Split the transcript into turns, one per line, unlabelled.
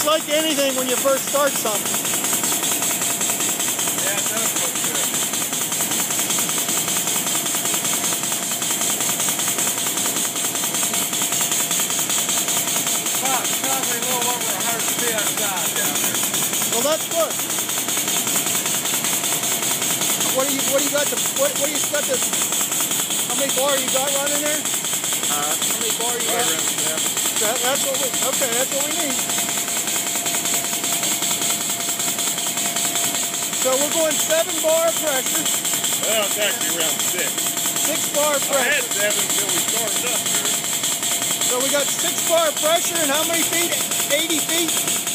like anything when you first start something.
Yeah, it does look good. Probably a little over 100 psi down there.
Well, that's good. What do you got this? How many bar you got running there? How many bar you got? That's what we need. So we're going 7 bar pressure.
Well, it's actually around 6.
6 bar pressure.
I had 7 until we started up here.
So we got 6 bar pressure and how many feet? 80 feet?